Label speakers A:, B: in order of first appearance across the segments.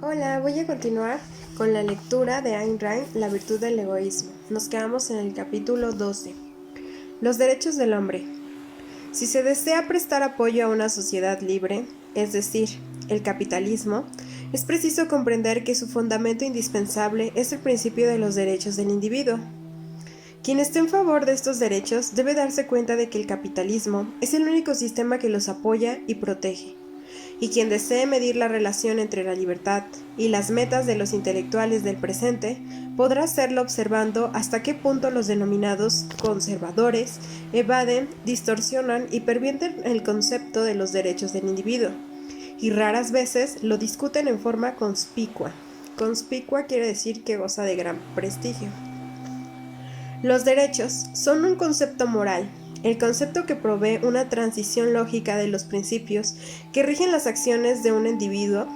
A: Hola, voy a continuar con la lectura de Ayn Rand, La virtud del egoísmo. Nos quedamos en el capítulo 12. Los derechos del hombre. Si se desea prestar apoyo a una sociedad libre, es decir, el capitalismo, es preciso comprender que su fundamento indispensable es el principio de los derechos del individuo. Quien esté en favor de estos derechos debe darse cuenta de que el capitalismo es el único sistema que los apoya y protege. Y quien desee medir la relación entre la libertad y las metas de los intelectuales del presente, podrá hacerlo observando hasta qué punto los denominados conservadores evaden, distorsionan y pervierten el concepto de los derechos del individuo, y raras veces lo discuten en forma conspicua. Conspicua quiere decir que goza de gran prestigio. Los derechos son un concepto moral, el concepto que provee una transición lógica de los principios que rigen las acciones de un individuo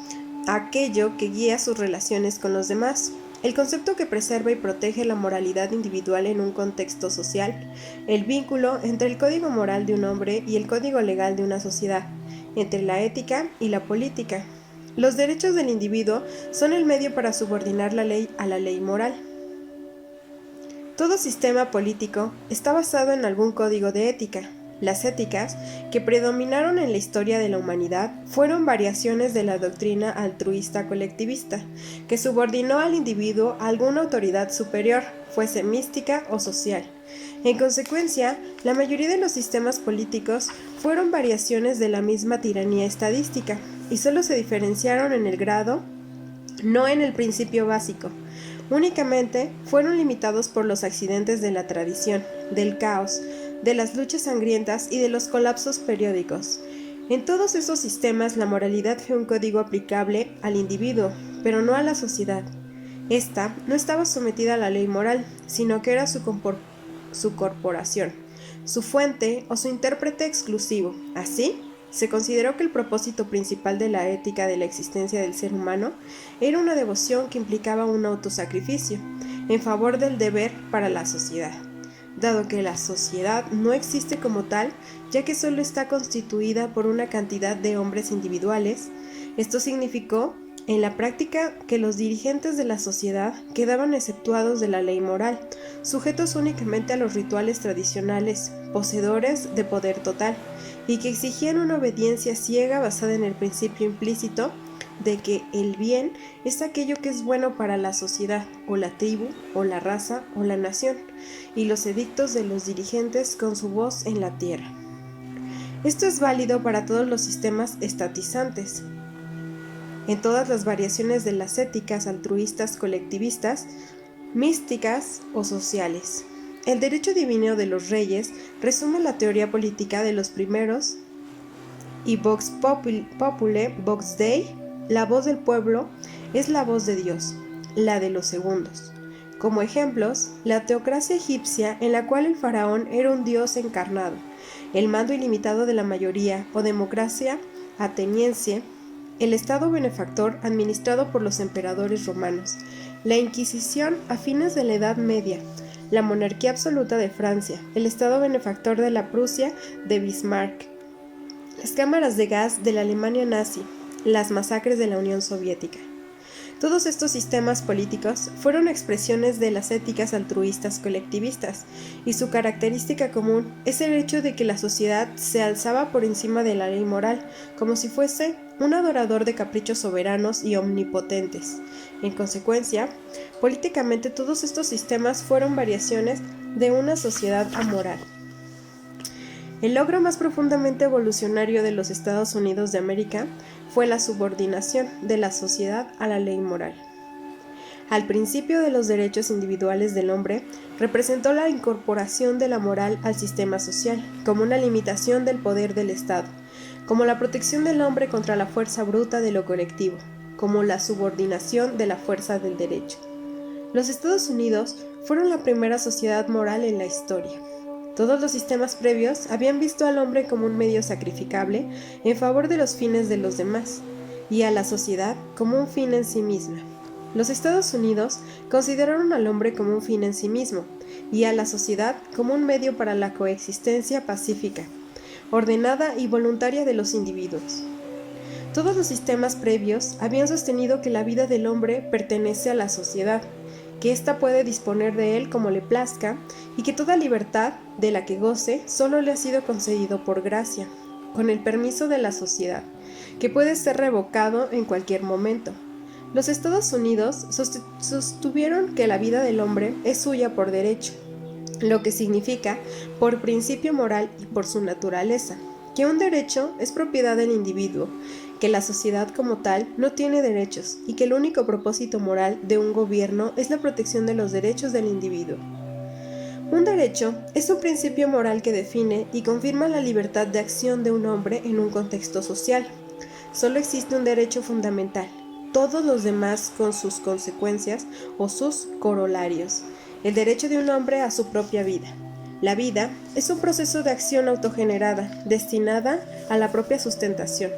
A: a aquello que guía sus relaciones con los demás, el concepto que preserva y protege la moralidad individual en un contexto social, el vínculo entre el código moral de un hombre y el código legal de una sociedad, entre la ética y la política. Los derechos del individuo son el medio para subordinar la ley a la ley moral. Todo sistema político está basado en algún código de ética. Las éticas que predominaron en la historia de la humanidad fueron variaciones de la doctrina altruista colectivista, que subordinó al individuo a alguna autoridad superior, fuese mística o social. En consecuencia, la mayoría de los sistemas políticos fueron variaciones de la misma tiranía estadística, y solo se diferenciaron en el grado, no en el principio básico. Únicamente fueron limitados por los accidentes de la tradición, del caos, de las luchas sangrientas y de los colapsos periódicos. En todos esos sistemas la moralidad fue un código aplicable al individuo, pero no a la sociedad. Esta no estaba sometida a la ley moral, sino que era su corporación, su fuente o su intérprete exclusivo. Así, se consideró que el propósito principal de la ética de la existencia del ser humano era una devoción que implicaba un autosacrificio en favor del deber para la sociedad, dado que la sociedad no existe como tal, ya que solo está constituida por una cantidad de hombres individuales. Esto significó, en la práctica, que los dirigentes de la sociedad quedaban exceptuados de la ley moral, sujetos únicamente a los rituales tradicionales, poseedores de poder total, y que exigían una obediencia ciega basada en el principio implícito de que el bien es aquello que es bueno para la sociedad, o la tribu, o la raza, o la nación, y los edictos de los dirigentes con su voz en la tierra. Esto es válido para todos los sistemas estatizantes, en todas las variaciones de las éticas altruistas colectivistas, místicas o sociales. El derecho divino de los reyes resume la teoría política de los primeros y Vox Populi, Vox Dei, la voz del pueblo es la voz de Dios, la de los segundos. Como ejemplos, la teocracia egipcia en la cual el faraón era un dios encarnado, el mando ilimitado de la mayoría o democracia ateniense, el Estado benefactor administrado por los emperadores romanos, la Inquisición a fines de la Edad Media, la monarquía absoluta de Francia, el Estado benefactor de la Prusia de Bismarck, las cámaras de gas de la Alemania nazi, las masacres de la Unión Soviética. Todos estos sistemas políticos fueron expresiones de las éticas altruistas colectivistas, y su característica común es el hecho de que la sociedad se alzaba por encima de la ley moral, como si fuese un adorador de caprichos soberanos y omnipotentes. En consecuencia, políticamente todos estos sistemas fueron variaciones de una sociedad amoral. El logro más profundamente evolucionario de los Estados Unidos de América fue la subordinación de la sociedad a la ley moral. Al principio de los derechos individuales del hombre, representó la incorporación de la moral al sistema social, como una limitación del poder del Estado, como la protección del hombre contra la fuerza bruta de lo colectivo, como la subordinación de la fuerza del derecho. Los Estados Unidos fueron la primera sociedad moral en la historia. Todos los sistemas previos habían visto al hombre como un medio sacrificable en favor de los fines de los demás, y a la sociedad como un fin en sí misma. Los Estados Unidos consideraron al hombre como un fin en sí mismo, y a la sociedad como un medio para la coexistencia pacífica, ordenada y voluntaria de los individuos. Todos los sistemas previos habían sostenido que la vida del hombre pertenece a la sociedad, que ésta puede disponer de él como le plazca y que toda libertad de la que goce solo le ha sido concedido por gracia, con el permiso de la sociedad, que puede ser revocado en cualquier momento. Los Estados Unidos sostuvieron que la vida del hombre es suya por derecho, lo que significa por principio moral y por su naturaleza, que un derecho es propiedad del individuo, que la sociedad como tal no tiene derechos y que el único propósito moral de un gobierno es la protección de los derechos del individuo. Un derecho es un principio moral que define y confirma la libertad de acción de un hombre en un contexto social. Solo existe un derecho fundamental, todos los demás con sus consecuencias o sus corolarios. El derecho de un hombre a su propia vida. La vida es un proceso de acción autogenerada, destinada a la propia sustentación.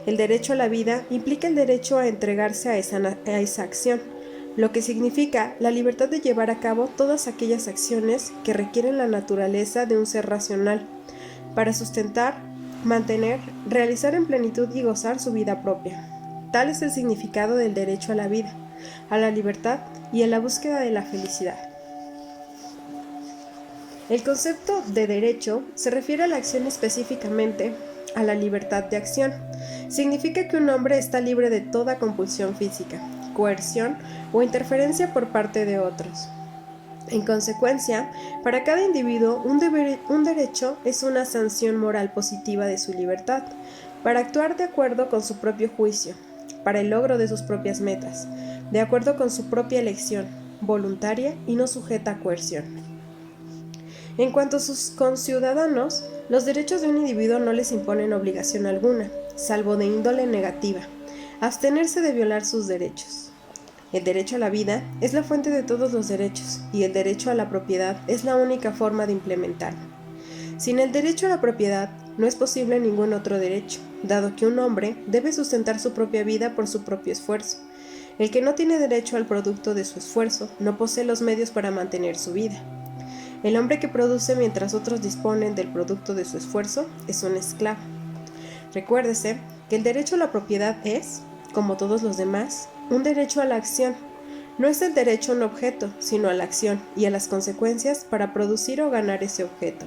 A: El derecho a la vida implica el derecho a entregarse a esa acción, lo que significa la libertad de llevar a cabo todas aquellas acciones que requieren la naturaleza de un ser racional, para sustentar, mantener, realizar en plenitud y gozar su vida propia. Tal es el significado del derecho a la vida, a la libertad y a la búsqueda de la felicidad. El concepto de derecho se refiere a la acción específicamente a la libertad de acción. Significa que un hombre está libre de toda compulsión física, coerción o interferencia por parte de otros. En consecuencia, para cada individuo, un derecho es una sanción moral positiva de su libertad, para actuar de acuerdo con su propio juicio, para el logro de sus propias metas, de acuerdo con su propia elección, voluntaria y no sujeta a coerción. En cuanto a sus conciudadanos, los derechos de un individuo no les imponen obligación alguna, salvo de índole negativa, abstenerse de violar sus derechos. El derecho a la vida es la fuente de todos los derechos y el derecho a la propiedad es la única forma de implementarlo. Sin el derecho a la propiedad no es posible ningún otro derecho, dado que un hombre debe sustentar su propia vida por su propio esfuerzo. El que no tiene derecho al producto de su esfuerzo no posee los medios para mantener su vida. El hombre que produce mientras otros disponen del producto de su esfuerzo es un esclavo. Recuérdese que el derecho a la propiedad es, como todos los demás, un derecho a la acción. No es el derecho a un objeto, sino a la acción y a las consecuencias para producir o ganar ese objeto.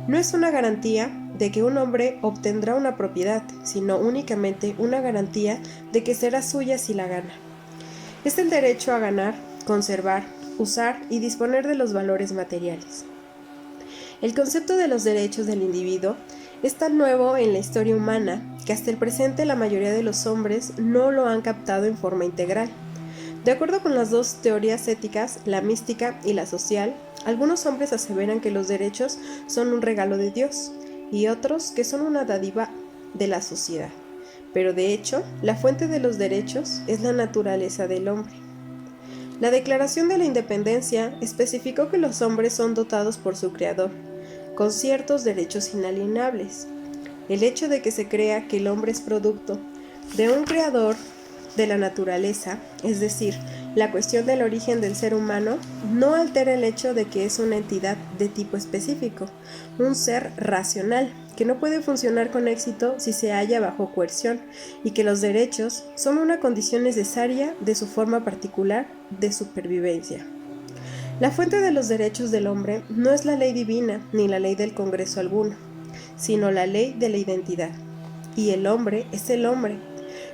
A: No es una garantía de que un hombre obtendrá una propiedad, sino únicamente una garantía de que será suya si la gana. Es el derecho a ganar, conservar, usar y disponer de los valores materiales. El concepto de los derechos del individuo es tan nuevo en la historia humana que hasta el presente la mayoría de los hombres no lo han captado en forma integral. De acuerdo con las dos teorías éticas, la mística y la social, algunos hombres aseveran que los derechos son un regalo de Dios y otros que son una dádiva de la sociedad. Pero de hecho, la fuente de los derechos es la naturaleza del hombre. La Declaración de la Independencia especificó que los hombres son dotados por su Creador, con ciertos derechos inalienables. El hecho de que se crea que el hombre es producto de un Creador de la naturaleza, es decir, la cuestión del origen del ser humano, no altera el hecho de que es una entidad de tipo específico, un ser racional, que no puede funcionar con éxito si se halla bajo coerción, y que los derechos son una condición necesaria de su forma particular de supervivencia. La fuente de los derechos del hombre no es la ley divina ni la ley del Congreso alguno, sino la ley de la identidad. Y el hombre es el hombre.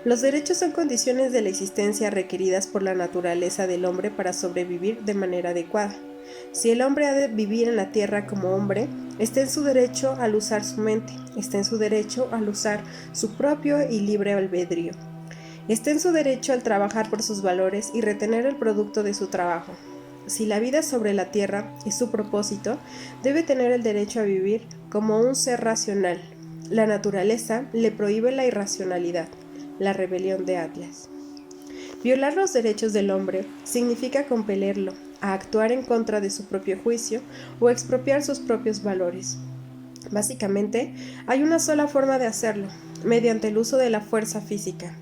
A: Los derechos son condiciones de la existencia requeridas por la naturaleza del hombre para sobrevivir de manera adecuada. Si el hombre ha de vivir en la tierra como hombre, está en su derecho al usar su mente, está en su derecho al usar su propio y libre albedrío. Está en su derecho al trabajar por sus valores y retener el producto de su trabajo. Si la vida sobre la tierra es su propósito, debe tener el derecho a vivir como un ser racional. La naturaleza le prohíbe la irracionalidad, la rebelión de Atlas. Violar los derechos del hombre significa compelerlo a actuar en contra de su propio juicio o expropiar sus propios valores. Básicamente, hay una sola forma de hacerlo, mediante el uso de la fuerza física.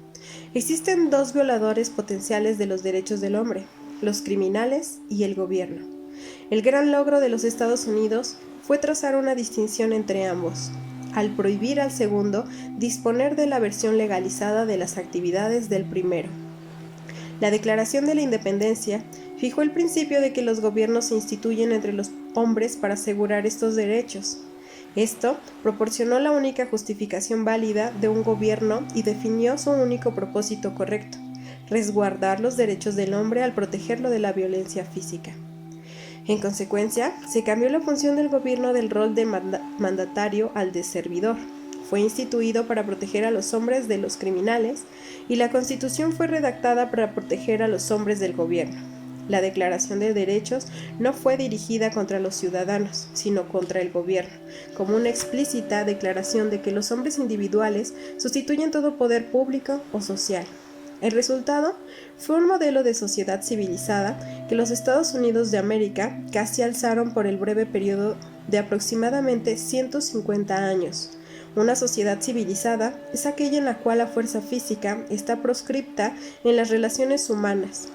A: Existen dos violadores potenciales de los derechos del hombre, los criminales y el gobierno. El gran logro de los Estados Unidos fue trazar una distinción entre ambos. al prohibir al segundo disponer de la versión legalizada de las actividades del primero. La Declaración de la Independencia fijó el principio de que los gobiernos se instituyen entre los hombres para asegurar estos derechos. Esto proporcionó la única justificación válida de un gobierno y definió su único propósito correcto: resguardar los derechos del hombre al protegerlo de la violencia física. En consecuencia, se cambió la función del gobierno del rol de mandatario al de servidor. Fue instituido para proteger a los hombres de los criminales y la Constitución fue redactada para proteger a los hombres del gobierno. La Declaración de Derechos no fue dirigida contra los ciudadanos, sino contra el gobierno, como una explícita declaración de que los hombres individuales sustituyen todo poder público o social. El resultado fue un modelo de sociedad civilizada que los Estados Unidos de América casi alzaron por el breve periodo de aproximadamente 150 años. Una sociedad civilizada es aquella en la cual la fuerza física está proscripta en las relaciones humanas.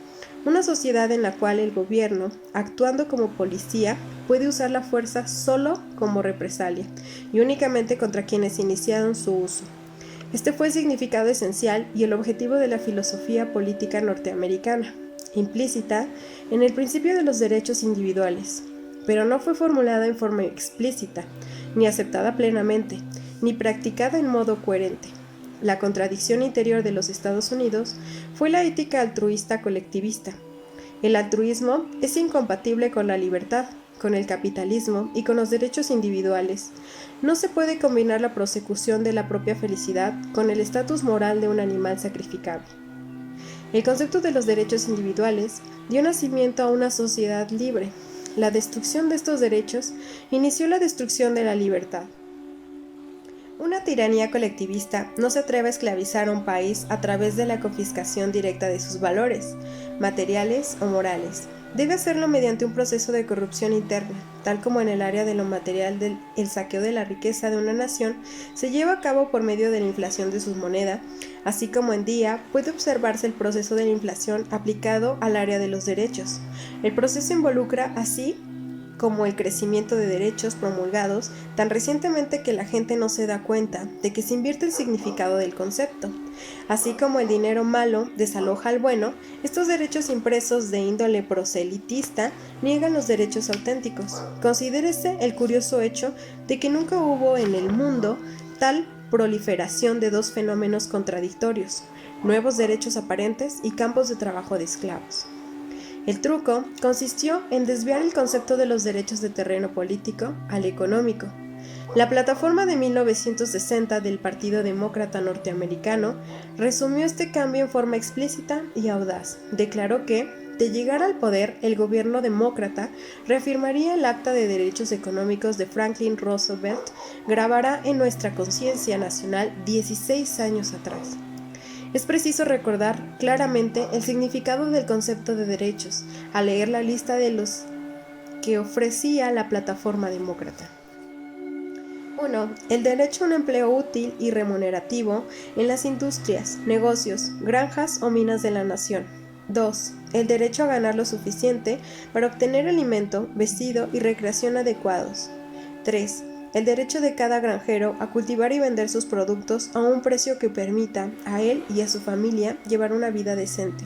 A: Una sociedad en la cual el gobierno, actuando como policía, puede usar la fuerza solo como represalia y únicamente contra quienes iniciaron su uso. Este fue el significado esencial y el objetivo de la filosofía política norteamericana, implícita en el principio de los derechos individuales, pero no fue formulada en forma explícita, ni aceptada plenamente, ni practicada en modo coherente. La contradicción interior de los Estados Unidos fue la ética altruista colectivista. El altruismo es incompatible con la libertad, con el capitalismo y con los derechos individuales. No se puede combinar la prosecución de la propia felicidad con el estatus moral de un animal sacrificable. El concepto de los derechos individuales dio nacimiento a una sociedad libre. La destrucción de estos derechos inició la destrucción de la libertad. Una tiranía colectivista no se atreve a esclavizar a un país a través de la confiscación directa de sus valores, materiales o morales. Debe hacerlo mediante un proceso de corrupción interna, tal como en el área de lo material el saqueo de la riqueza de una nación se lleva a cabo por medio de la inflación de su moneda, así como en día puede observarse el proceso de la inflación aplicado al área de los derechos. El proceso involucra así como el crecimiento de derechos promulgados tan recientemente que la gente no se da cuenta de que se invierte el significado del concepto. Así como el dinero malo desaloja al bueno, estos derechos impresos de índole proselitista niegan los derechos auténticos. Considérese el curioso hecho de que nunca hubo en el mundo tal proliferación de dos fenómenos contradictorios: nuevos derechos aparentes y campos de trabajo de esclavos. El truco consistió en desviar el concepto de los derechos de terreno político al económico. La plataforma de 1960 del Partido Demócrata Norteamericano resumió este cambio en forma explícita y audaz. Declaró que, de llegar al poder, el gobierno demócrata reafirmaría el Acta de Derechos Económicos de Franklin Roosevelt, grabará en nuestra conciencia nacional 16 años atrás. Es preciso recordar claramente el significado del concepto de derechos al leer la lista de los que ofrecía la plataforma demócrata. 1. El derecho a un empleo útil y remunerativo en las industrias, negocios, granjas o minas de la nación. 2. El derecho a ganar lo suficiente para obtener alimento, vestido y recreación adecuados. 3. El derecho de cada granjero a cultivar y vender sus productos a un precio que permita a él y a su familia llevar una vida decente.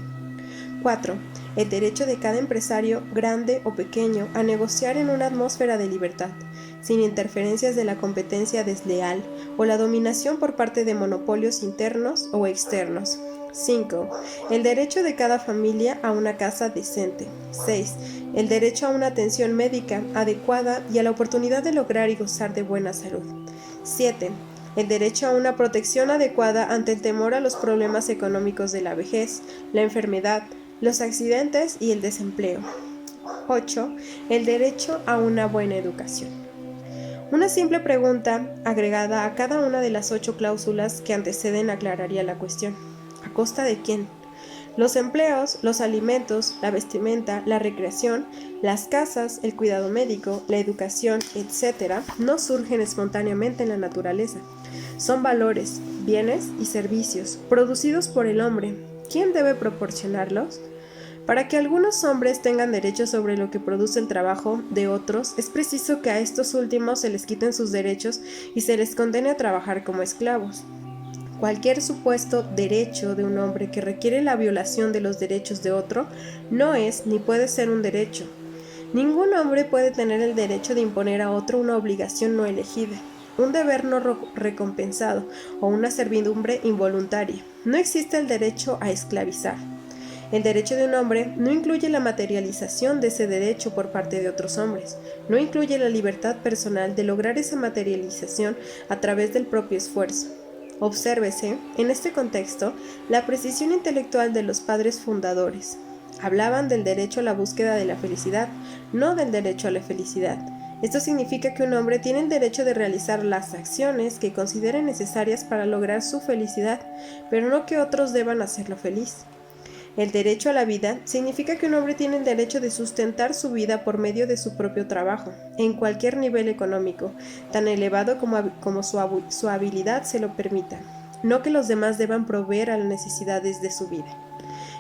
A: 4. El derecho de cada empresario, grande o pequeño, a negociar en una atmósfera de libertad, sin interferencias de la competencia desleal o la dominación por parte de monopolios internos o externos. 5. El derecho de cada familia a una casa decente. 6. El derecho a una atención médica adecuada y a la oportunidad de lograr y gozar de buena salud. 7. El derecho a una protección adecuada ante el temor a los problemas económicos de la vejez, la enfermedad, los accidentes y el desempleo. 8. El derecho a una buena educación. Una simple pregunta agregada a cada una de las 8 cláusulas que anteceden aclararía la cuestión. ¿A costa de quién? Los empleos, los alimentos, la vestimenta, la recreación, las casas, el cuidado médico, la educación, etc., no surgen espontáneamente en la naturaleza. Son valores, bienes y servicios producidos por el hombre. ¿Quién debe proporcionarlos? Para que algunos hombres tengan derechos sobre lo que produce el trabajo de otros, es preciso que a estos últimos se les quiten sus derechos y se les condene a trabajar como esclavos. Cualquier supuesto derecho de un hombre que requiere la violación de los derechos de otro no es ni puede ser un derecho. Ningún hombre puede tener el derecho de imponer a otro una obligación no elegida, un deber no recompensado o una servidumbre involuntaria. No existe el derecho a esclavizar. El derecho de un hombre no incluye la materialización de ese derecho por parte de otros hombres, no incluye la libertad personal de lograr esa materialización a través del propio esfuerzo. Obsérvese, en este contexto, la precisión intelectual de los padres fundadores. Hablaban del derecho a la búsqueda de la felicidad, no del derecho a la felicidad. Esto significa que un hombre tiene el derecho de realizar las acciones que considere necesarias para lograr su felicidad, pero no que otros deban hacerlo feliz. El derecho a la vida significa que un hombre tiene el derecho de sustentar su vida por medio de su propio trabajo, en cualquier nivel económico, tan elevado como su habilidad se lo permita, no que los demás deban proveer a las necesidades de su vida.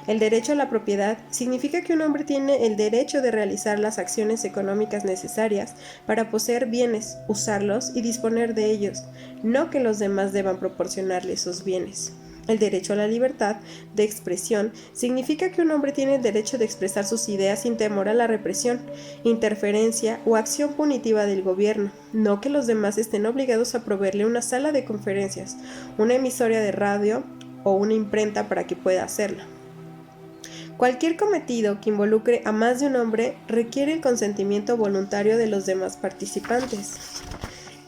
A: El derecho a la propiedad significa que un hombre tiene el derecho de realizar las acciones económicas necesarias para poseer bienes, usarlos y disponer de ellos, no que los demás deban proporcionarle esos bienes. El derecho a la libertad de expresión significa que un hombre tiene el derecho de expresar sus ideas sin temor a la represión, interferencia o acción punitiva del gobierno, no que los demás estén obligados a proveerle una sala de conferencias, una emisora de radio o una imprenta para que pueda hacerlo. Cualquier cometido que involucre a más de un hombre requiere el consentimiento voluntario de los demás participantes.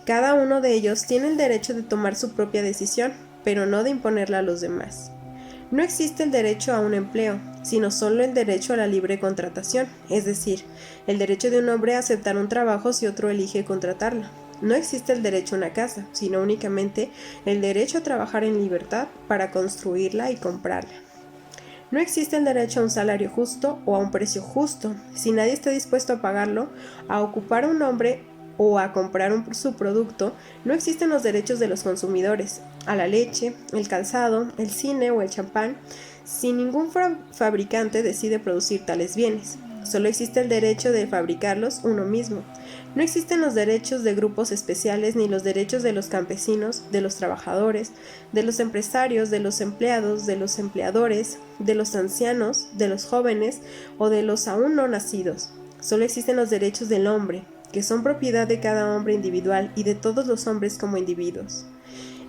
A: Cada uno de ellos tiene el derecho de tomar su propia decisión, pero no de imponerla a los demás. No existe el derecho a un empleo, sino solo el derecho a la libre contratación, es decir, el derecho de un hombre a aceptar un trabajo si otro elige contratarlo. No existe el derecho a una casa, sino únicamente el derecho a trabajar en libertad para construirla y comprarla. No existe el derecho a un salario justo o a un precio justo. Si nadie está dispuesto a pagarlo, a ocupar a un hombre o a comprar su producto, no existen los derechos de los consumidores, a la leche, el calzado, el cine o el champán, si ningún fabricante decide producir tales bienes. Solo existe el derecho de fabricarlos uno mismo. No existen los derechos de grupos especiales ni los derechos de los campesinos, de los trabajadores, de los empresarios, de los empleados, de los empleadores, de los ancianos, de los jóvenes o de los aún no nacidos. Solo existen los derechos del hombre, que son propiedad de cada hombre individual y de todos los hombres como individuos.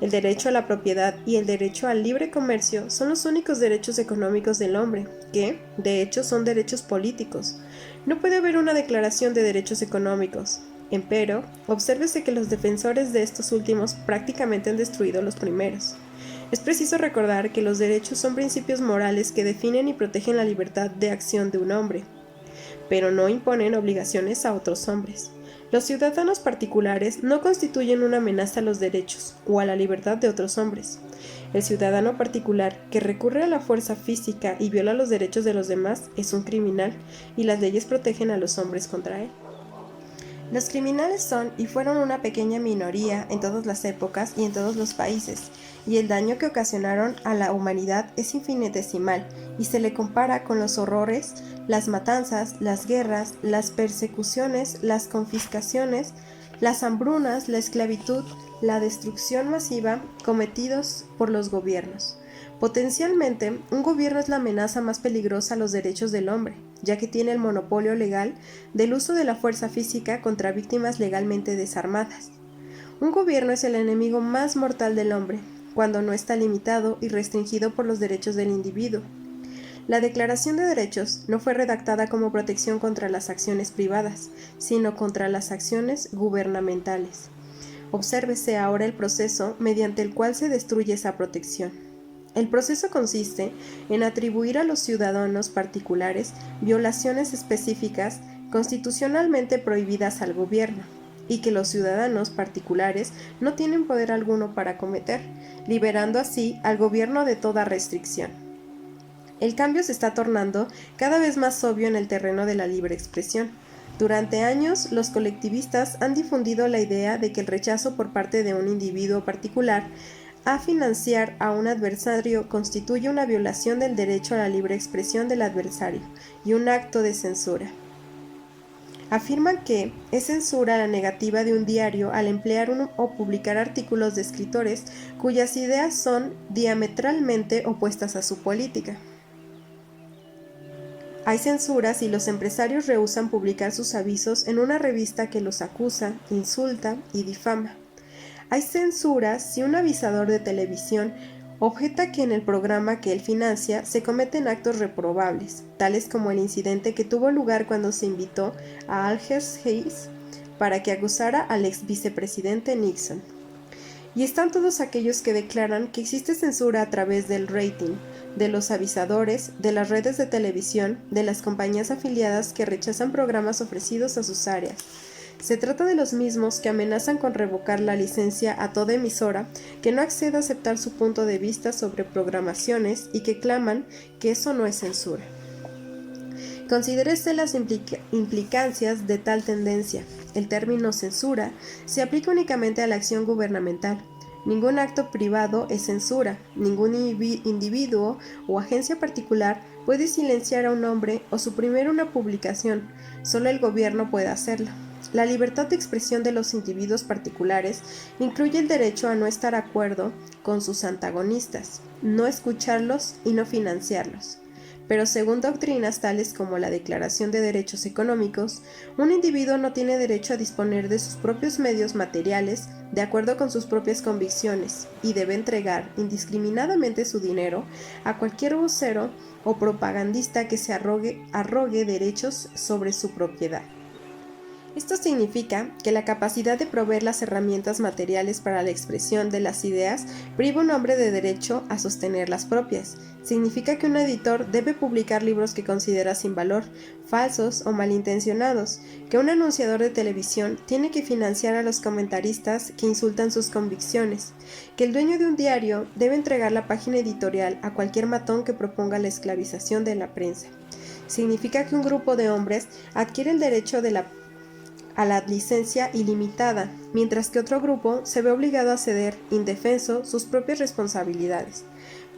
A: El derecho a la propiedad y el derecho al libre comercio son los únicos derechos económicos del hombre, que, de hecho, son derechos políticos. No puede haber una declaración de derechos económicos. Empero, obsérvese que los defensores de estos últimos prácticamente han destruido los primeros. Es preciso recordar que los derechos son principios morales que definen y protegen la libertad de acción de un hombre, pero no imponen obligaciones a otros hombres. Los ciudadanos particulares no constituyen una amenaza a los derechos o a la libertad de otros hombres. El ciudadano particular que recurre a la fuerza física y viola los derechos de los demás es un criminal, y las leyes protegen a los hombres contra él. Los criminales son y fueron una pequeña minoría en todas las épocas y en todos los países, y el daño que ocasionaron a la humanidad es infinitesimal y se le compara con los horrores, las matanzas, las guerras, las persecuciones, las confiscaciones, las hambrunas, la esclavitud, la destrucción masiva cometidos por los gobiernos. Potencialmente, un gobierno es la amenaza más peligrosa a los derechos del hombre, ya que tiene el monopolio legal del uso de la fuerza física contra víctimas legalmente desarmadas. Un gobierno es el enemigo más mortal del hombre, cuando no está limitado y restringido por los derechos del individuo. La Declaración de Derechos no fue redactada como protección contra las acciones privadas, sino contra las acciones gubernamentales. Obsérvese ahora el proceso mediante el cual se destruye esa protección. El proceso consiste en atribuir a los ciudadanos particulares violaciones específicas constitucionalmente prohibidas al gobierno, y que los ciudadanos particulares no tienen poder alguno para cometer, liberando así al gobierno de toda restricción. El cambio se está tornando cada vez más obvio en el terreno de la libre expresión. Durante años, los colectivistas han difundido la idea de que el rechazo por parte de un individuo particular a financiar a un adversario constituye una violación del derecho a la libre expresión del adversario y un acto de censura. Afirman que es censura la negativa de un diario al emplear o publicar artículos de escritores cuyas ideas son diametralmente opuestas a su política. Hay censura si los empresarios rehúsan publicar sus avisos en una revista que los acusa, insulta y difama. Hay censura si un avisador de televisión objeta que en el programa que él financia se cometen actos reprobables, tales como el incidente que tuvo lugar cuando se invitó a Algers Hayes para que acusara al ex vicepresidente Nixon. Y están todos aquellos que declaran que existe censura a través del rating, de los avisadores, de las redes de televisión, de las compañías afiliadas que rechazan programas ofrecidos a sus áreas. Se trata de los mismos que amenazan con revocar la licencia a toda emisora que no acceda a aceptar su punto de vista sobre programaciones y que claman que eso no es censura. Considérese las implicancias de tal tendencia. El término censura se aplica únicamente a la acción gubernamental. Ningún acto privado es censura. Ningún individuo o agencia particular puede silenciar a un hombre o suprimir una publicación. Solo el gobierno puede hacerlo. La libertad de expresión de los individuos particulares incluye el derecho a no estar de acuerdo con sus antagonistas, no escucharlos y no financiarlos. Pero según doctrinas tales como la Declaración de Derechos Económicos, un individuo no tiene derecho a disponer de sus propios medios materiales de acuerdo con sus propias convicciones y debe entregar indiscriminadamente su dinero a cualquier vocero o propagandista que se arrogue derechos sobre su propiedad. Esto significa que la capacidad de proveer las herramientas materiales para la expresión de las ideas priva a un hombre de derecho a sostener las propias. Significa que un editor debe publicar libros que considera sin valor, falsos o malintencionados, que un anunciador de televisión tiene que financiar a los comentaristas que insultan sus convicciones, que el dueño de un diario debe entregar la página editorial a cualquier matón que proponga la esclavización de la prensa. Significa que un grupo de hombres adquiere el derecho a la licencia ilimitada, mientras que otro grupo se ve obligado a ceder, indefenso, sus propias responsabilidades.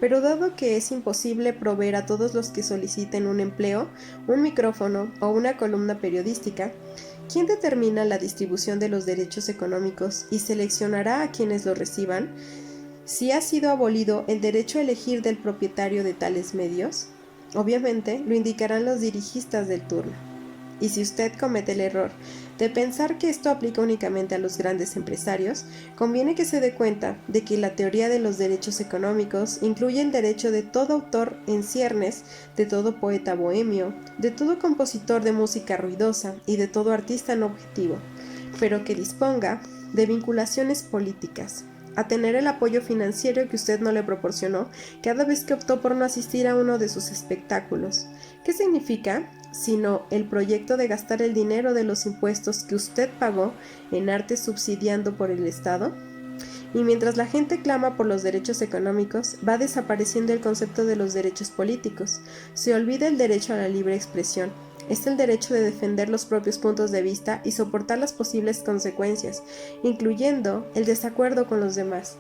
A: Pero dado que es imposible proveer a todos los que soliciten un empleo, un micrófono o una columna periodística, ¿quién determina la distribución de los derechos económicos y seleccionará a quienes los reciban? ¿Si ha sido abolido el derecho a elegir del propietario de tales medios? Obviamente lo indicarán los dirigistas del turno. Y si usted comete el error de pensar que esto aplica únicamente a los grandes empresarios, conviene que se dé cuenta de que la teoría de los derechos económicos incluye el derecho de todo autor en ciernes, de todo poeta bohemio, de todo compositor de música ruidosa y de todo artista no objetivo, pero que disponga de vinculaciones políticas, a tener el apoyo financiero que usted no le proporcionó cada vez que optó por no asistir a uno de sus espectáculos. ¿Qué significa? Sino el proyecto de gastar el dinero de los impuestos que usted pagó en arte subsidiando por el Estado. Y mientras la gente clama por los derechos económicos, va desapareciendo el concepto de los derechos políticos. Se olvida el derecho a la libre expresión. Es el derecho de defender los propios puntos de vista y soportar las posibles consecuencias, incluyendo el desacuerdo con los demás,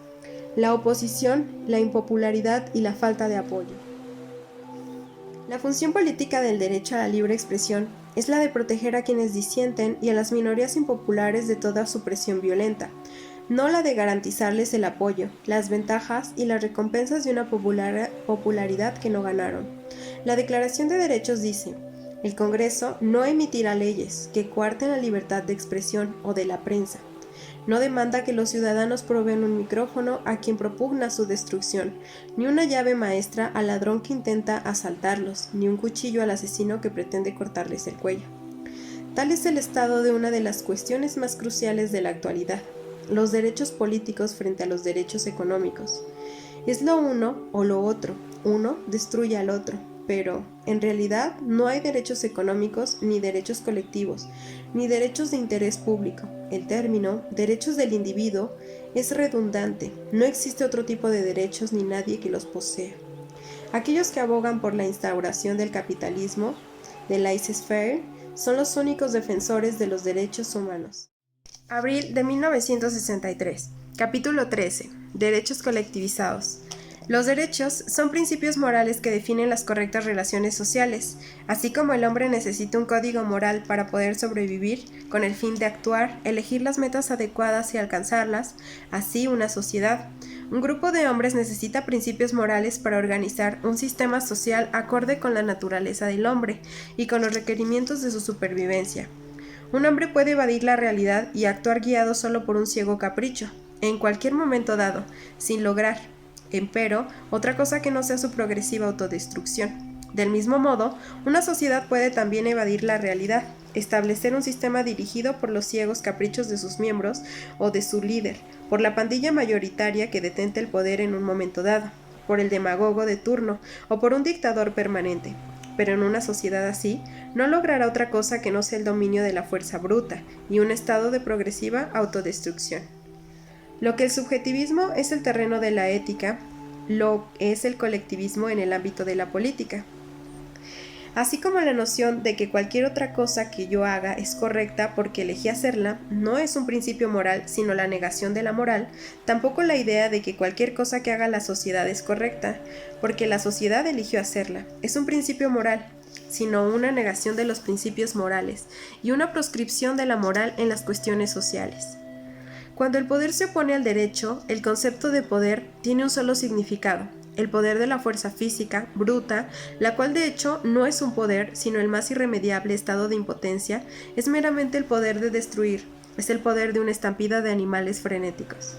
A: la oposición, la impopularidad y la falta de apoyo. La función política del derecho a la libre expresión es la de proteger a quienes disienten y a las minorías impopulares de toda supresión violenta, no la de garantizarles el apoyo, las ventajas y las recompensas de una popularidad que no ganaron. La Declaración de Derechos dice: el Congreso no emitirá leyes que coarten la libertad de expresión o de la prensa. No demanda que los ciudadanos proveen un micrófono a quien propugna su destrucción, ni una llave maestra al ladrón que intenta asaltarlos, ni un cuchillo al asesino que pretende cortarles el cuello. Tal es el estado de una de las cuestiones más cruciales de la actualidad, los derechos políticos frente a los derechos económicos. Es lo uno o lo otro, uno destruye al otro. Pero, en realidad, no hay derechos económicos ni derechos colectivos, ni derechos de interés público. El término derechos del individuo es redundante, no existe otro tipo de derechos ni nadie que los posea. Aquellos que abogan por la instauración del capitalismo, del laissez-faire, son los únicos defensores de los derechos humanos. Abril de 1963, capítulo 13. Derechos colectivizados. Los derechos son principios morales que definen las correctas relaciones sociales, así como el hombre necesita un código moral para poder sobrevivir con el fin de actuar, elegir las metas adecuadas y alcanzarlas, así una sociedad. Un grupo de hombres necesita principios morales para organizar un sistema social acorde con la naturaleza del hombre y con los requerimientos de su supervivencia. Un hombre puede evadir la realidad y actuar guiado solo por un ciego capricho, en cualquier momento dado, sin lograr, empero, otra cosa que no sea su progresiva autodestrucción. Del mismo modo, una sociedad puede también evadir la realidad, establecer un sistema dirigido por los ciegos caprichos de sus miembros o de su líder, por la pandilla mayoritaria que detenta el poder en un momento dado, por el demagogo de turno o por un dictador permanente. Pero en una sociedad así, no logrará otra cosa que no sea el dominio de la fuerza bruta y un estado de progresiva autodestrucción. Lo que el subjetivismo es el terreno de la ética, lo es el colectivismo en el ámbito de la política. Así como la noción de que cualquier otra cosa que yo haga es correcta porque elegí hacerla, no es un principio moral, sino la negación de la moral, tampoco la idea de que cualquier cosa que haga la sociedad es correcta, porque la sociedad eligió hacerla, es un principio moral, sino una negación de los principios morales y una proscripción de la moral en las cuestiones sociales. Cuando el poder se opone al derecho, el concepto de poder tiene un solo significado, el poder de la fuerza física, bruta, la cual de hecho no es un poder, sino el más irremediable estado de impotencia, es meramente el poder de destruir, es el poder de una estampida de animales frenéticos.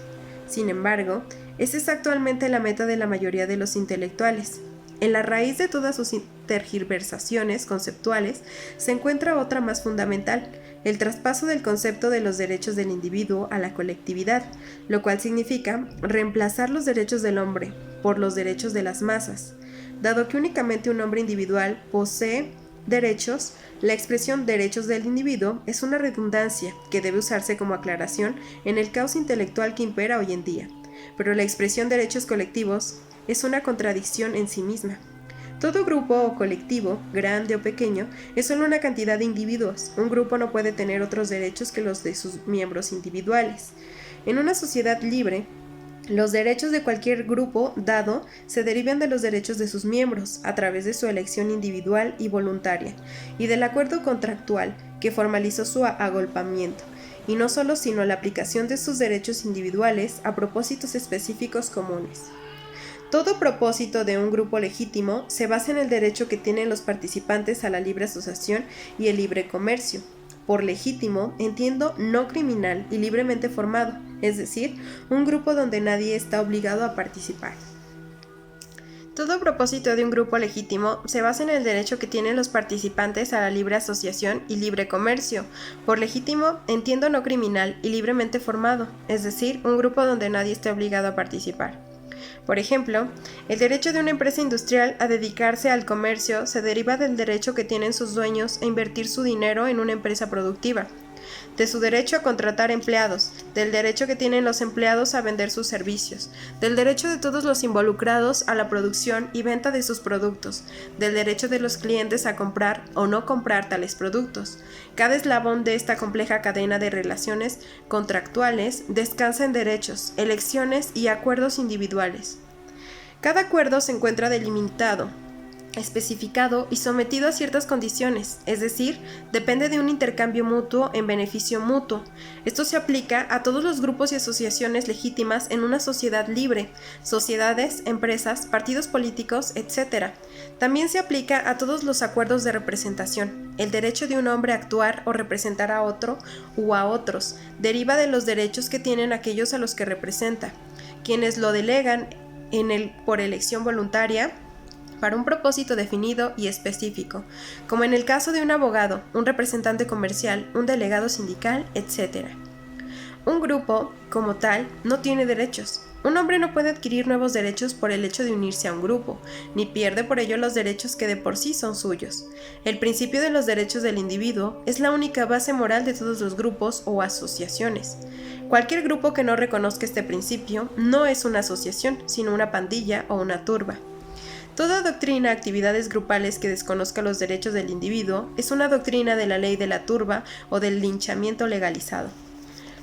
A: Sin embargo, esa es actualmente la meta de la mayoría de los intelectuales. En la raíz de todas sus tergiversaciones conceptuales se encuentra otra más fundamental, el traspaso del concepto de los derechos del individuo a la colectividad, lo cual significa reemplazar los derechos del hombre por los derechos de las masas. Dado que únicamente un hombre individual posee derechos, la expresión derechos del individuo es una redundancia que debe usarse como aclaración en el caos intelectual que impera hoy en día, pero la expresión derechos colectivos es una contradicción en sí misma. Todo grupo o colectivo, grande o pequeño, es solo una cantidad de individuos. Un grupo no puede tener otros derechos que los de sus miembros individuales. En una sociedad libre, los derechos de cualquier grupo dado se derivan de los derechos de sus miembros a través de su elección individual y voluntaria, y del acuerdo contractual que formalizó su agolpamiento, y no solo sino la aplicación de sus derechos individuales a propósitos específicos comunes. Todo propósito de un grupo legítimo se basa en el derecho que tienen los participantes a la libre asociación y el libre comercio. Por legítimo entiendo no criminal y libremente formado, es decir, un grupo donde nadie está obligado a participar. Todo propósito de un grupo legítimo se basa en el derecho que tienen los participantes a la libre asociación y libre comercio. Por legítimo entiendo no criminal y libremente formado, es decir, un grupo donde nadie esté obligado a participar. Por ejemplo, el derecho de una empresa industrial a dedicarse al comercio se deriva del derecho que tienen sus dueños a invertir su dinero en una empresa productiva, de su derecho a contratar empleados, del derecho que tienen los empleados a vender sus servicios, del derecho de todos los involucrados a la producción y venta de sus productos, del derecho de los clientes a comprar o no comprar tales productos. Cada eslabón de esta compleja cadena de relaciones contractuales descansa en derechos, elecciones y acuerdos individuales. Cada acuerdo se encuentra delimitado, especificado y sometido a ciertas condiciones, es decir, depende de un intercambio mutuo en beneficio mutuo. Esto se aplica a todos los grupos y asociaciones legítimas en una sociedad libre, sociedades, empresas, partidos políticos, etc. También se aplica a todos los acuerdos de representación. El derecho de un hombre a actuar o representar a otro u a otros deriva de los derechos que tienen aquellos a los que representa, quienes lo delegan por elección voluntaria, para un propósito definido y específico, como en el caso de un abogado, un representante comercial, un delegado sindical, etc. Un grupo, como tal, no tiene derechos. Un hombre no puede adquirir nuevos derechos por el hecho de unirse a un grupo, ni pierde por ello los derechos que de por sí son suyos. El principio de los derechos del individuo es la única base moral de todos los grupos o asociaciones. Cualquier grupo que no reconozca este principio no es una asociación, sino una pandilla o una turba. Toda doctrina, actividades grupales que desconozca los derechos del individuo es una doctrina de la ley de la turba o del linchamiento legalizado.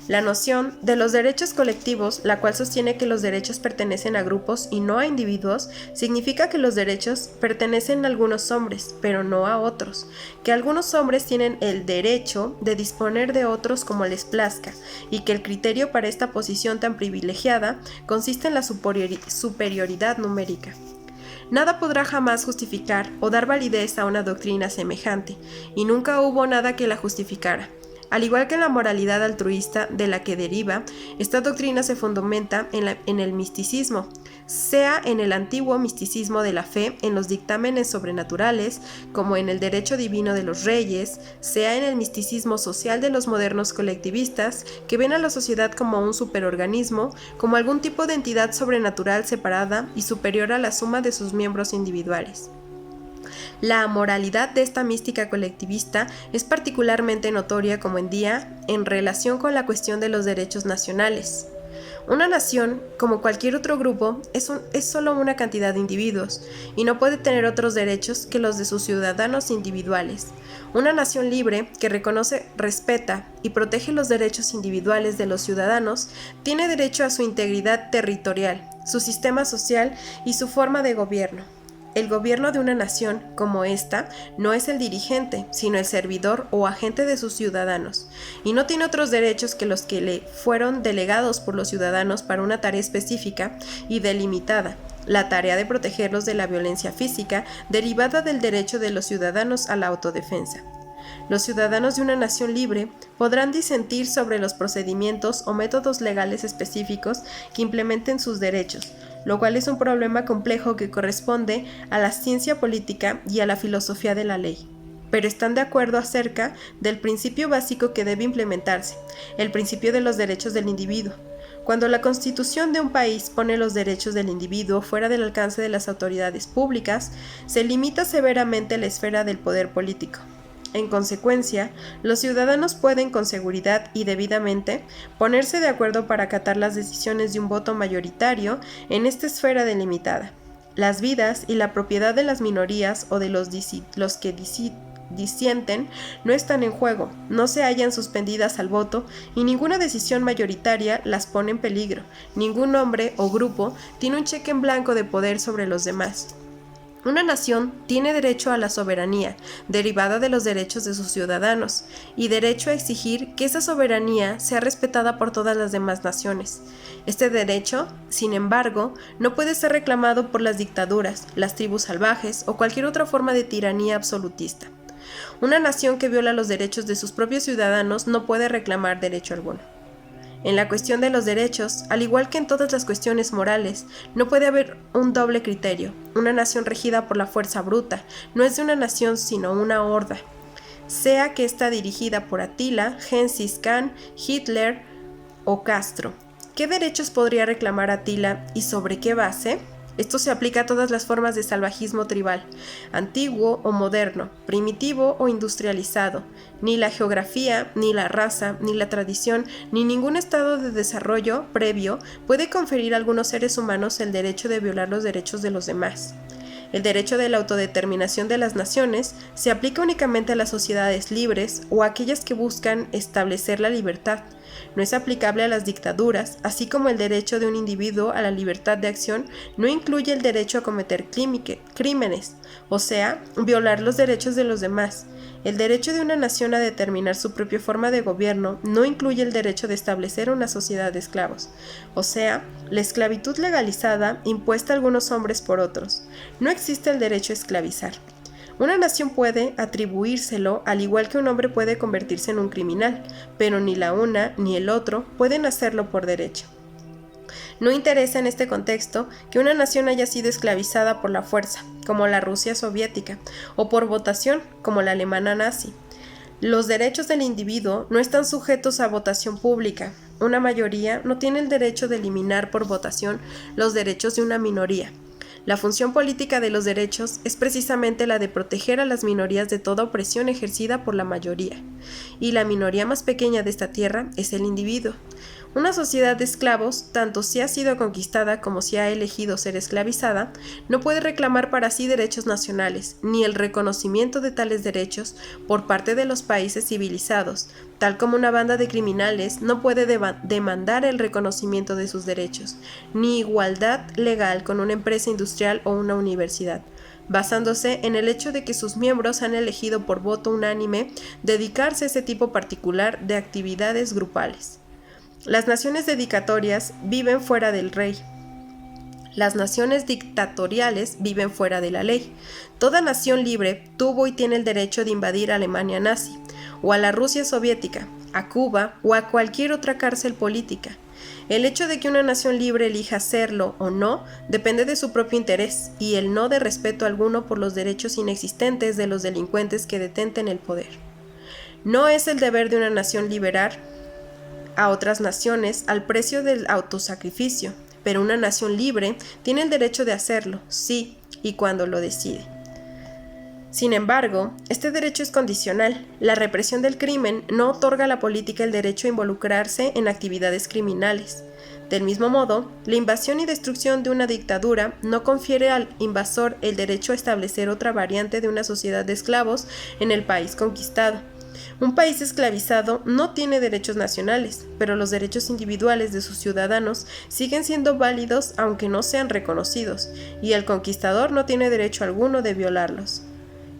A: La noción de los derechos colectivos, la cual sostiene que los derechos pertenecen a grupos y no a individuos, significa que los derechos pertenecen a algunos hombres, pero no a otros, que algunos hombres tienen el derecho de disponer de otros como les plazca, y que el criterio para esta posición tan privilegiada consiste en la superioridad numérica. Nada podrá jamás justificar o dar validez a una doctrina semejante, y nunca hubo nada que la justificara. Al igual que la moralidad altruista de la que deriva, esta doctrina se fundamenta en el misticismo, sea en el antiguo misticismo de la fe en los dictámenes sobrenaturales, como en el derecho divino de los reyes, sea en el misticismo social de los modernos colectivistas, que ven a la sociedad como un superorganismo, como algún tipo de entidad sobrenatural separada y superior a la suma de sus miembros individuales. La amoralidad de esta mística colectivista es particularmente notoria como en día en relación con la cuestión de los derechos nacionales. Una nación, como cualquier otro grupo, es solo una cantidad de individuos y no puede tener otros derechos que los de sus ciudadanos individuales. Una nación libre que reconoce, respeta y protege los derechos individuales de los ciudadanos tiene derecho a su integridad territorial, su sistema social y su forma de gobierno. El gobierno de una nación, como esta, no es el dirigente, sino el servidor o agente de sus ciudadanos, y no tiene otros derechos que los que le fueron delegados por los ciudadanos para una tarea específica y delimitada, la tarea de protegerlos de la violencia física derivada del derecho de los ciudadanos a la autodefensa. Los ciudadanos de una nación libre podrán disentir sobre los procedimientos o métodos legales específicos que implementen sus derechos, lo cual es un problema complejo que corresponde a la ciencia política y a la filosofía de la ley. Pero están de acuerdo acerca del principio básico que debe implementarse, el principio de los derechos del individuo. Cuando la Constitución de un país pone los derechos del individuo fuera del alcance de las autoridades públicas, se limita severamente la esfera del poder político. En consecuencia, los ciudadanos pueden con seguridad y debidamente ponerse de acuerdo para acatar las decisiones de un voto mayoritario en esta esfera delimitada. Las vidas y la propiedad de las minorías o de los que disienten no están en juego, no se hallan suspendidas al voto y ninguna decisión mayoritaria las pone en peligro. Ningún hombre o grupo tiene un cheque en blanco de poder sobre los demás. Una nación tiene derecho a la soberanía, derivada de los derechos de sus ciudadanos, y derecho a exigir que esa soberanía sea respetada por todas las demás naciones. Este derecho, sin embargo, no puede ser reclamado por las dictaduras, las tribus salvajes o cualquier otra forma de tiranía absolutista. Una nación que viola los derechos de sus propios ciudadanos no puede reclamar derecho alguno. En la cuestión de los derechos, al igual que en todas las cuestiones morales, no puede haber un doble criterio. Una nación regida por la fuerza bruta no es de una nación sino una horda, sea que está dirigida por Atila, Genghis Khan, Hitler o Castro. ¿Qué derechos podría reclamar Atila y sobre qué base? Esto se aplica a todas las formas de salvajismo tribal, antiguo o moderno, primitivo o industrializado. Ni la geografía, ni la raza, ni la tradición, ni ningún estado de desarrollo previo puede conferir a algunos seres humanos el derecho de violar los derechos de los demás. El derecho de la autodeterminación de las naciones se aplica únicamente a las sociedades libres o a aquellas que buscan establecer la libertad. No es aplicable a las dictaduras, así como el derecho de un individuo a la libertad de acción no incluye el derecho a cometer crímenes, o sea, violar los derechos de los demás. El derecho de una nación a determinar su propia forma de gobierno no incluye el derecho de establecer una sociedad de esclavos, o sea, la esclavitud legalizada impuesta a algunos hombres por otros. No existe el derecho a esclavizar. Una nación puede atribuírselo al igual que un hombre puede convertirse en un criminal, pero ni la una ni el otro pueden hacerlo por derecho. No interesa en este contexto que una nación haya sido esclavizada por la fuerza, como la Rusia soviética, o por votación, como la alemana nazi. Los derechos del individuo no están sujetos a votación pública. Una mayoría no tiene el derecho de eliminar por votación los derechos de una minoría. La función política de los derechos es precisamente la de proteger a las minorías de toda opresión ejercida por la mayoría, y la minoría más pequeña de esta tierra es el individuo. Una sociedad de esclavos, tanto si ha sido conquistada como si ha elegido ser esclavizada, no puede reclamar para sí derechos nacionales, ni el reconocimiento de tales derechos por parte de los países civilizados, tal como una banda de criminales no puede demandar el reconocimiento de sus derechos, ni igualdad legal con una empresa industrial o una universidad, basándose en el hecho de que sus miembros han elegido por voto unánime dedicarse a ese tipo particular de actividades grupales. Las naciones dedicatorias viven fuera del rey. Las naciones dictatoriales viven fuera de la ley. Toda nación libre tuvo y tiene el derecho de invadir a Alemania nazi, o a la Rusia soviética, a Cuba o a cualquier otra cárcel política. El hecho de que una nación libre elija hacerlo o no depende de su propio interés y el no de respeto alguno por los derechos inexistentes de los delincuentes que detenten el poder. No es el deber de una nación liberar a otras naciones al precio del autosacrificio, pero una nación libre tiene el derecho de hacerlo, sí, y cuando lo decide. Sin embargo, este derecho es condicional. La represión del crimen no otorga a la política el derecho a involucrarse en actividades criminales. Del mismo modo, la invasión y destrucción de una dictadura no confiere al invasor el derecho a establecer otra variante de una sociedad de esclavos en el país conquistado. Un país esclavizado no tiene derechos nacionales, pero los derechos individuales de sus ciudadanos siguen siendo válidos aunque no sean reconocidos, y el conquistador no tiene derecho alguno de violarlos.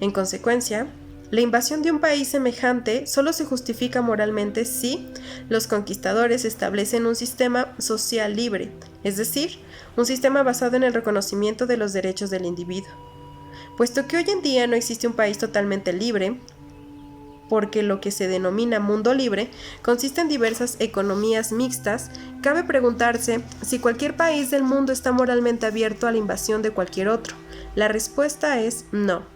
A: En consecuencia, la invasión de un país semejante solo se justifica moralmente si los conquistadores establecen un sistema social libre, es decir, un sistema basado en el reconocimiento de los derechos del individuo. Puesto que hoy en día no existe un país totalmente libre, porque lo que se denomina mundo libre consiste en diversas economías mixtas, cabe preguntarse si cualquier país del mundo está moralmente abierto a la invasión de cualquier otro. La respuesta es no.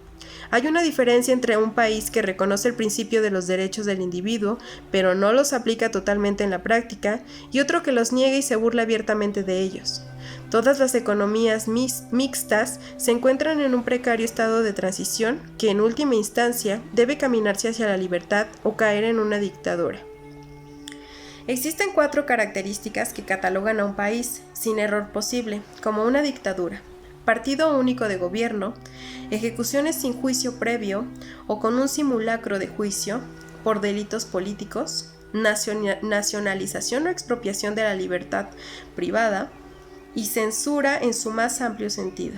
A: Hay una diferencia entre un país que reconoce el principio de los derechos del individuo, pero no los aplica totalmente en la práctica, y otro que los niega y se burla abiertamente de ellos. Todas las economías mixtas se encuentran en un precario estado de transición que en última instancia debe caminarse hacia la libertad o caer en una dictadura. Existen 4 características que catalogan a un país, sin error posible, como una dictadura: partido único de gobierno, ejecuciones sin juicio previo o con un simulacro de juicio por delitos políticos, nacionalización o expropiación de la libertad privada, y censura en su más amplio sentido.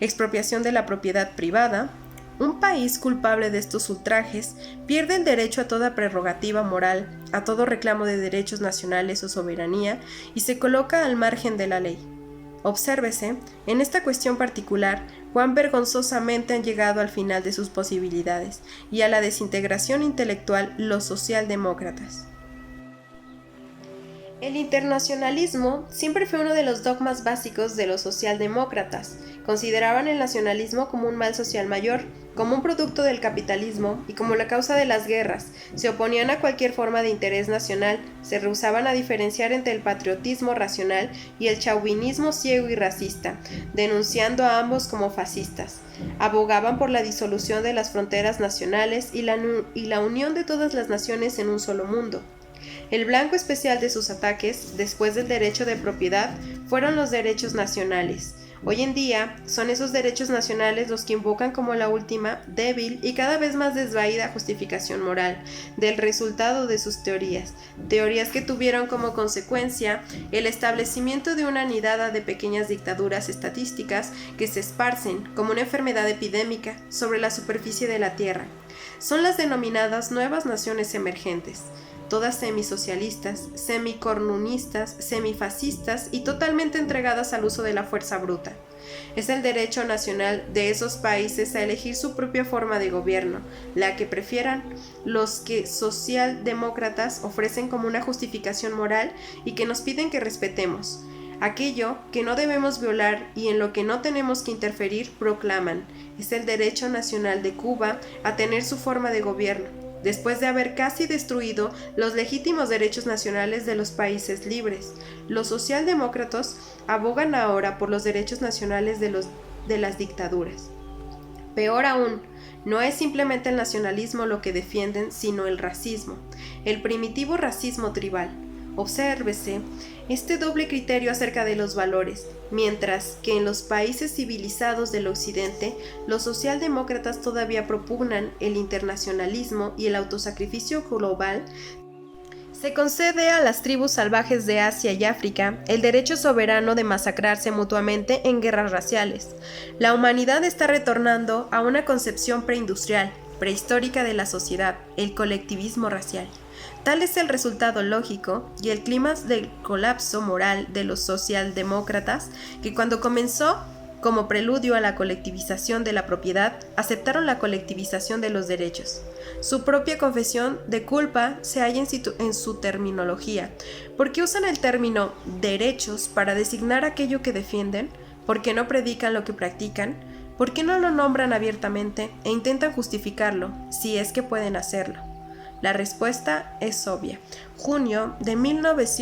A: Expropiación de la propiedad privada. Un país culpable de estos ultrajes pierde el derecho a toda prerrogativa moral, a todo reclamo de derechos nacionales o soberanía, y se coloca al margen de la ley. Obsérvese, en esta cuestión particular, cuán vergonzosamente han llegado al final de sus posibilidades y a la desintegración intelectual los socialdemócratas. El internacionalismo siempre fue uno de los dogmas básicos de los socialdemócratas. Consideraban el nacionalismo como un mal social mayor, como un producto del capitalismo y como la causa de las guerras. Se oponían a cualquier forma de interés nacional, se rehusaban a diferenciar entre el patriotismo racional y el chauvinismo ciego y racista, denunciando a ambos como fascistas. Abogaban por la disolución de las fronteras nacionales y la unión de todas las naciones en un solo mundo. El blanco especial de sus ataques, después del derecho de propiedad, fueron los derechos nacionales. Hoy en día, son esos derechos nacionales los que invocan como la última, débil y cada vez más desvaída justificación moral del resultado de sus teorías que tuvieron como consecuencia el establecimiento de una nidada de pequeñas dictaduras estatísticas que se esparcen como una enfermedad epidémica sobre la superficie de la Tierra. Son las denominadas nuevas naciones emergentes, todas semisocialistas, semicornunistas, semifascistas y totalmente entregadas al uso de la fuerza bruta. Es el derecho nacional de esos países a elegir su propia forma de gobierno, la que prefieran, los que socialdemócratas ofrecen como una justificación moral y que nos piden que respetemos. Aquello que no debemos violar y en lo que no tenemos que interferir, proclaman, es el derecho nacional de Cuba a tener su forma de gobierno, después de haber casi destruido los legítimos derechos nacionales de los países libres. Los socialdemócratas abogan ahora por los derechos nacionales de las dictaduras. Peor aún, no es simplemente el nacionalismo lo que defienden, sino el racismo, el primitivo racismo tribal. Obsérvese este doble criterio acerca de los valores, mientras que en los países civilizados del Occidente, los socialdemócratas todavía propugnan el internacionalismo y el autosacrificio global. Se concede a las tribus salvajes de Asia y África el derecho soberano de masacrarse mutuamente en guerras raciales. La humanidad está retornando a una concepción preindustrial, prehistórica de la sociedad, el colectivismo racial. Tal es el resultado lógico y el clímax del colapso moral de los socialdemócratas, que cuando comenzó como preludio a la colectivización de la propiedad, aceptaron la colectivización de los derechos. Su propia confesión de culpa se halla en su terminología. ¿Por qué usan el término derechos para designar aquello que defienden? ¿Por qué no predican lo que practican? ¿Por qué no lo nombran abiertamente e intentan justificarlo, si es que pueden hacerlo? La respuesta es obvia. Junio de 1900.